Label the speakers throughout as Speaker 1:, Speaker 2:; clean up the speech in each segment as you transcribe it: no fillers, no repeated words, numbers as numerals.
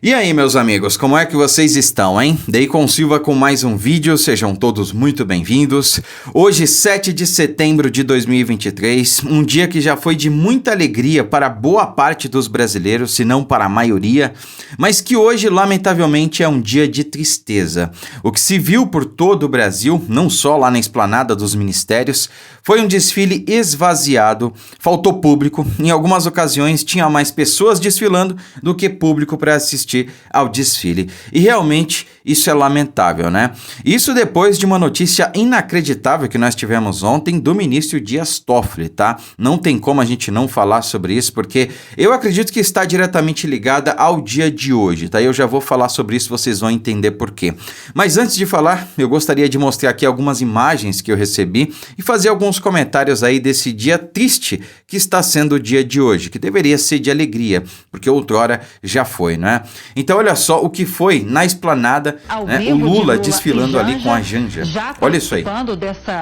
Speaker 1: E aí, meus amigos, como é que vocês estão, hein? Deicon Silva com mais um vídeo, sejam todos muito bem-vindos. Hoje, 7 de setembro de 2023, um dia que já foi de muita alegria para boa parte dos brasileiros, se não para a maioria, mas que hoje, lamentavelmente, é um dia de tristeza. O que se viu por todo o Brasil, não só lá na esplanada dos ministérios, foi um desfile esvaziado, faltou público, em algumas ocasiões tinha mais pessoas desfilando do que público para assistir ao desfile. E realmente isso é lamentável, né? Isso depois de uma notícia inacreditável que nós tivemos ontem do ministro Dias Toffoli, tá? Não tem como a gente não falar sobre isso, porque eu acredito que está diretamente ligada ao dia de hoje, tá? Eu já vou falar sobre isso, vocês vão entender por quê. Mas antes de falar, eu gostaria de mostrar aqui algumas imagens que eu recebi e fazer alguns comentários aí desse dia triste que está sendo o dia de hoje, que deveria ser de alegria, porque outrora já foi, né? Então olha só o que foi na esplanada, né? O Lula desfilando ali com a Janja. Olha isso aí.
Speaker 2: Participando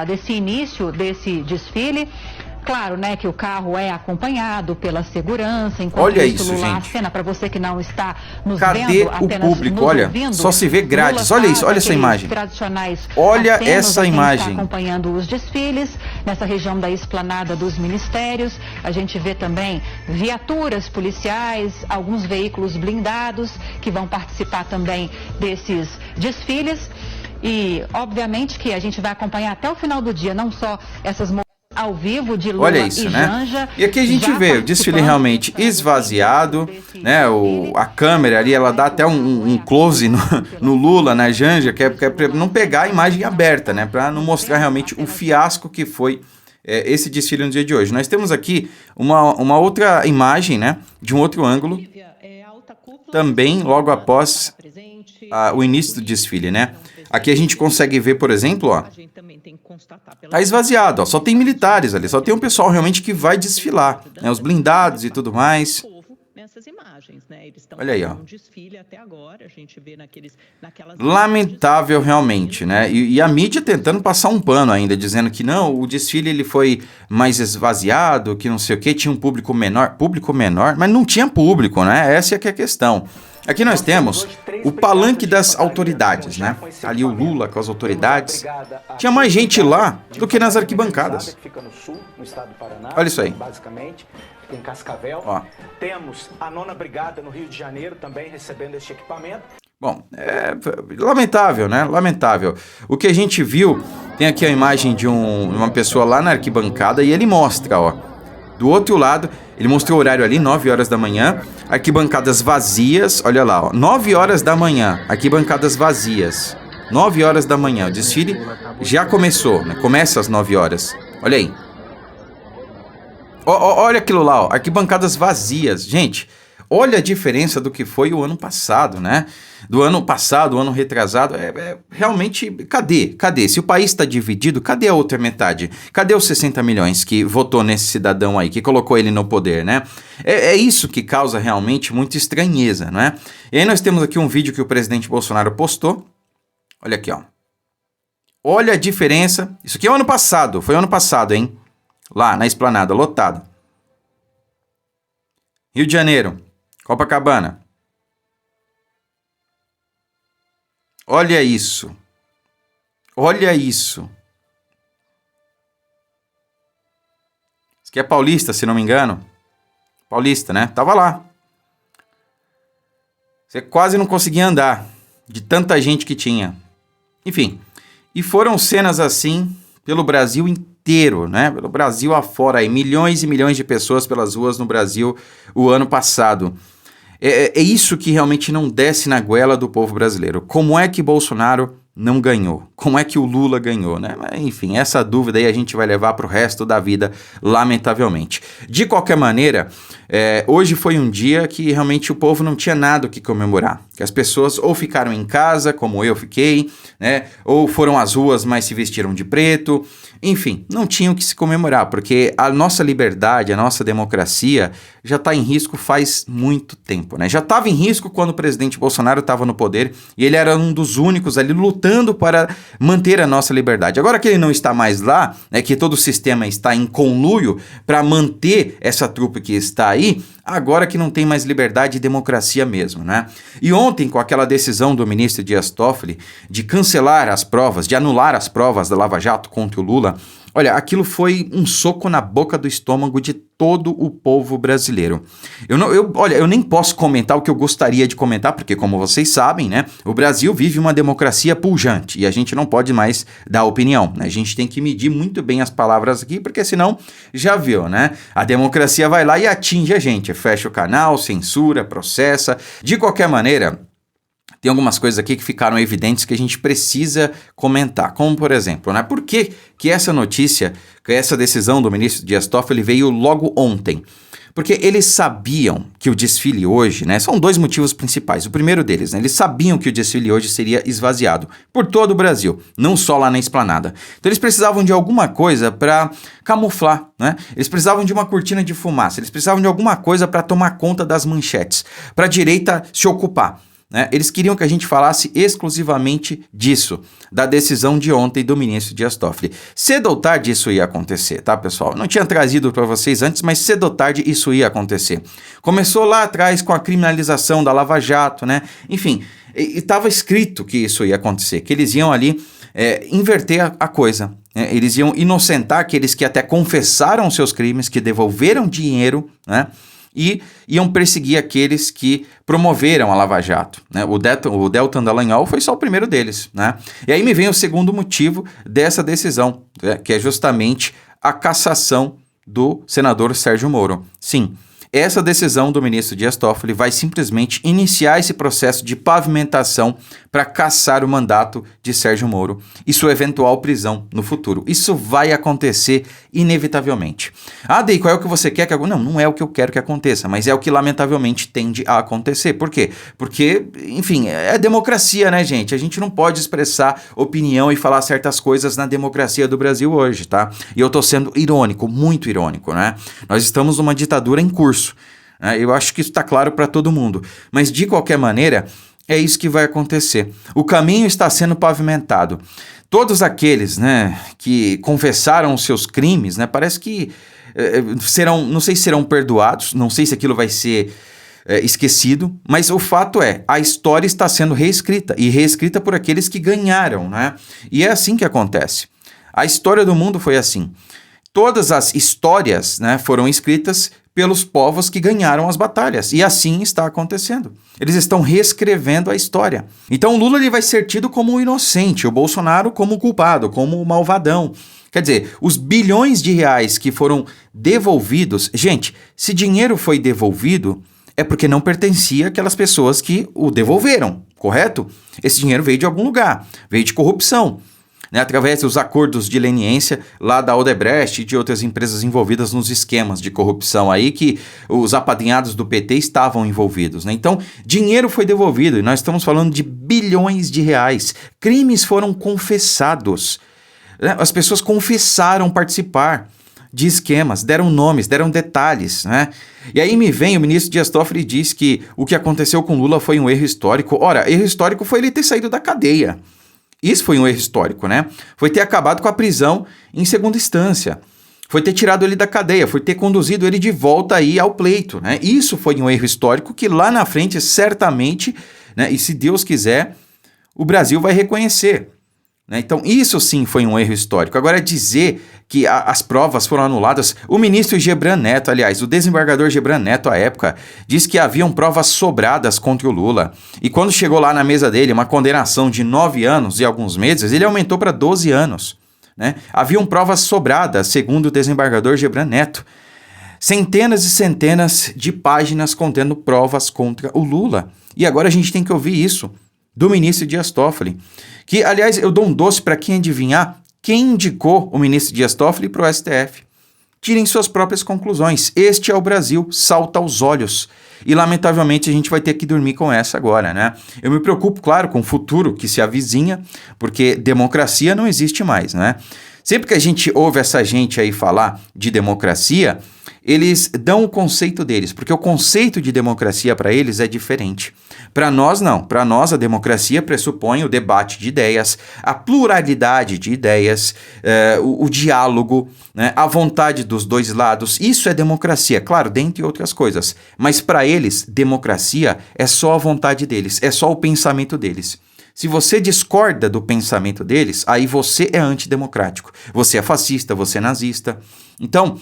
Speaker 2: desse início desse desfile. Claro, né, que o carro é acompanhado pela segurança.
Speaker 1: Olha isso,
Speaker 2: Lula
Speaker 1: gente.
Speaker 2: acena para você que não está nos
Speaker 1: Cadê
Speaker 2: vendo,
Speaker 1: o público? Olha,
Speaker 2: ouvindo,
Speaker 1: só se vê grades. Olha isso, olha essa imagem.
Speaker 2: Olha
Speaker 1: essa imagem.
Speaker 2: Está acompanhando os desfiles nessa região da esplanada dos ministérios. A gente vê também viaturas policiais, alguns veículos blindados que vão participar também desses desfiles. E, obviamente, que a gente vai acompanhar até o final do dia, não só essas ao vivo de Lula.
Speaker 1: Olha isso, né?
Speaker 2: Janja,
Speaker 1: e aqui a gente vê o desfile realmente esvaziado, né? A câmera ali, ela dá até um close no Lula, na Janja, que é pra não pegar a imagem aberta, né? Para não mostrar realmente o fiasco que foi esse desfile no dia de hoje. Nós temos aqui uma outra imagem, né? De um outro ângulo, também logo após o início do desfile, né? Aqui a gente consegue ver, por exemplo, ó, tá esvaziado, ó, só tem militares ali, só tem um pessoal realmente que vai desfilar, né, os blindados e tudo mais. Olha aí, ó. Lamentável realmente, né? E a mídia tentando passar um pano ainda, dizendo que não, o desfile ele foi mais esvaziado, que não sei o que, tinha um público menor, mas não tinha público, né? Essa é que é a questão. Aqui nós temos o palanque das autoridades, né? Ali o Lula com as autoridades. Tinha mais gente lá do que nas arquibancadas. Olha isso aí.
Speaker 3: Em Cascavel.
Speaker 1: Ó.
Speaker 3: Temos a 9ª Brigada no Rio de Janeiro também recebendo este equipamento.
Speaker 1: Bom, é lamentável, né? Lamentável. O que a gente viu, tem aqui a imagem de uma pessoa lá na arquibancada e ele mostra, ó. Do outro lado, ele mostrou o horário ali, 9 horas da manhã, arquibancadas vazias, olha lá, ó, 9 horas da manhã, arquibancadas vazias, 9 horas da manhã, o desfile já começou, né? Começa às 9 horas, olha aí. Olha aquilo lá, ó, arquibancadas vazias, gente, olha a diferença do que foi o ano passado, né? Do ano passado, o ano retrasado, realmente, cadê? Se o país está dividido, cadê a outra metade? Cadê os 60 milhões que votou nesse cidadão aí, que colocou ele no poder, né? É isso que causa realmente muita estranheza, né? E aí nós temos aqui um vídeo que o presidente Bolsonaro postou, olha aqui, ó. Olha a diferença, isso aqui é o ano passado, foi ano passado, hein? Lá na esplanada, lotado. Rio de Janeiro, Copacabana. Olha isso. Olha isso. Isso aqui é Paulista, se não me engano. Paulista, né? Tava lá. Você quase não conseguia andar de tanta gente que tinha. Enfim. E foram cenas assim pelo Brasil inteiro, né? Pelo Brasil afora aí. Milhões e milhões de pessoas pelas ruas no Brasil o ano passado. É isso que realmente não desce na goela do povo brasileiro. Como é que Bolsonaro não ganhou? Como é que o Lula ganhou, né? Mas, enfim, essa dúvida aí a gente vai levar para o resto da vida, lamentavelmente. De qualquer maneira, hoje foi um dia que realmente o povo não tinha nada o que comemorar. Que as pessoas ou ficaram em casa, como eu fiquei, né? Ou foram às ruas, mas se vestiram de preto. Enfim, não tinham o que se comemorar, porque a nossa liberdade, a nossa democracia já está em risco faz muito tempo, né? Já estava em risco quando o presidente Bolsonaro estava no poder e ele era um dos únicos ali lutando para manter a nossa liberdade. Agora que ele não está mais lá, né, que todo o sistema está em conluio para manter essa trupe que está aí, agora que não tem mais liberdade e democracia mesmo, né? E ontem, com aquela decisão do ministro Dias Toffoli de cancelar as provas, de anular as provas da Lava Jato contra o Lula, olha, aquilo foi um soco na boca do estômago de todo o povo brasileiro. Eu nem posso comentar o que eu gostaria de comentar, porque como vocês sabem, né, o Brasil vive uma democracia pujante e a gente não pode mais dar opinião, né? A gente tem que medir muito bem as palavras aqui, porque senão, já viu, né? A democracia vai lá e atinge a gente, fecha o canal, censura, processa. De qualquer maneira, tem algumas coisas aqui que ficaram evidentes que a gente precisa comentar, como por exemplo, né, por que essa notícia, que essa decisão do ministro Dias Toffoli veio logo ontem? Porque eles sabiam que o desfile hoje, né, são dois motivos principais. O primeiro deles, né, eles sabiam que o desfile hoje seria esvaziado por todo o Brasil, não só lá na Esplanada. Então eles precisavam de alguma coisa para camuflar, né? Eles precisavam de uma cortina de fumaça, eles precisavam de alguma coisa para tomar conta das manchetes, para a direita se ocupar. Eles queriam que a gente falasse exclusivamente disso, da decisão de ontem do ministro Dias Toffoli. Cedo ou tarde isso ia acontecer, tá, pessoal? Não tinha trazido para vocês antes, mas cedo ou tarde isso ia acontecer. Começou lá atrás com a criminalização da Lava Jato, né? Enfim, estava escrito que isso ia acontecer, que eles iam ali inverter a coisa. Eles iam inocentar aqueles que até confessaram seus crimes, que devolveram dinheiro, né? E iam perseguir aqueles que promoveram a Lava Jato, né? O Deltan Dallagnol foi só o primeiro deles, né? E aí me vem o segundo motivo dessa decisão, né? Que é justamente a cassação do senador Sérgio Moro. Sim, essa decisão do ministro Dias Toffoli vai simplesmente iniciar esse processo de pavimentação para cassar o mandato de Sérgio Moro e sua eventual prisão no futuro. Isso vai acontecer inevitavelmente. Ah, Dei, qual é o que você quer que aconteça? Não é o que eu quero que aconteça, mas é o que lamentavelmente tende a acontecer. Por quê? Porque, enfim, é democracia, né, gente? A gente não pode expressar opinião e falar certas coisas na democracia do Brasil hoje, tá? E eu tô sendo irônico, muito irônico, né? Nós estamos numa ditadura em curso. Eu acho que isso está claro para todo mundo. Mas, de qualquer maneira, é isso que vai acontecer. O caminho está sendo pavimentado. Todos aqueles, né, que confessaram os seus crimes, né, parece que serão, não sei se serão perdoados, não sei se aquilo vai ser esquecido, mas o fato é, a história está sendo reescrita, e reescrita por aqueles que ganharam, né? E é assim que acontece. A história do mundo foi assim. Todas as histórias, né, foram escritas pelos povos que ganharam as batalhas. E assim está acontecendo. Eles estão reescrevendo a história. Então o Lula ele vai ser tido como o inocente, o Bolsonaro como o culpado, como o malvadão. Quer dizer, os bilhões de reais que foram devolvidos... Gente, se dinheiro foi devolvido, é porque não pertencia àquelas pessoas que o devolveram, correto? Esse dinheiro veio de algum lugar, veio de corrupção. Né, através dos acordos de leniência lá da Odebrecht e de outras empresas envolvidas nos esquemas de corrupção aí que os apadrinhados do PT estavam envolvidos. Né? Então, dinheiro foi devolvido e nós estamos falando de bilhões de reais. Crimes foram confessados. Né? As pessoas confessaram participar de esquemas, deram nomes, deram detalhes. Né? E aí me vem o ministro Dias Toffoli e diz que o que aconteceu com Lula foi um erro histórico. Ora, erro histórico foi ele ter saído da cadeia. Isso foi um erro histórico, né? Foi ter acabado com a prisão em segunda instância. Foi ter tirado ele da cadeia, foi ter conduzido ele de volta aí ao pleito, né? Isso foi um erro histórico que lá na frente, certamente, né, e se Deus quiser, o Brasil vai reconhecer. Né? Então, isso sim foi um erro histórico. Agora, dizer que as provas foram anuladas... O ministro Gebran Neto, aliás, o desembargador Gebran Neto, à época, disse que haviam provas sobradas contra o Lula. E quando chegou lá na mesa dele uma condenação de 9 anos e alguns meses, ele aumentou para 12 anos. Né? Haviam provas sobradas, segundo o desembargador Gebran Neto. Centenas e centenas de páginas contendo provas contra o Lula. E agora a gente tem que ouvir isso do ministro Dias Toffoli. Que, aliás, eu dou um doce para quem adivinhar quem indicou o ministro Dias Toffoli para o STF. Tirem suas próprias conclusões. Este é o Brasil, salta aos olhos. E, lamentavelmente, a gente vai ter que dormir com essa agora, né? Eu me preocupo, claro, com o futuro que se avizinha, porque democracia não existe mais, né? Sempre que a gente ouve essa gente aí falar de democracia, eles dão o conceito deles, porque o conceito de democracia para eles é diferente. Para nós, não. Para nós, a democracia pressupõe o debate de ideias, a pluralidade de ideias, o diálogo, né, a vontade dos dois lados. Isso é democracia, claro, dentre outras coisas. Mas para eles, democracia é só a vontade deles, é só o pensamento deles. Se você discorda do pensamento deles, aí você é antidemocrático. Você é fascista, você é nazista. Então,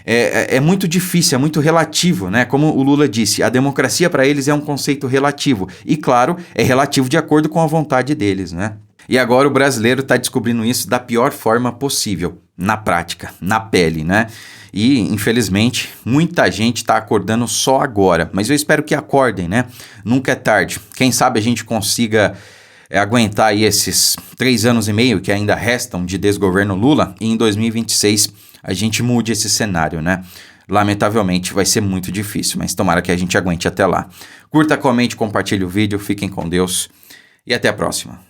Speaker 1: é muito difícil, é muito relativo, né? Como o Lula disse, a democracia para eles é um conceito relativo. E, claro, é relativo de acordo com a vontade deles, né? E agora o brasileiro está descobrindo isso da pior forma possível, na prática, na pele, né? E, infelizmente, muita gente está acordando só agora. Mas eu espero que acordem, né? Nunca é tarde. Quem sabe a gente consiga aguentar aí esses 3 anos e meio que ainda restam de desgoverno Lula e em 2026 a gente mude esse cenário, né? Lamentavelmente vai ser muito difícil, mas tomara que a gente aguente até lá. Curta, comente, compartilhe o vídeo, fiquem com Deus e até a próxima.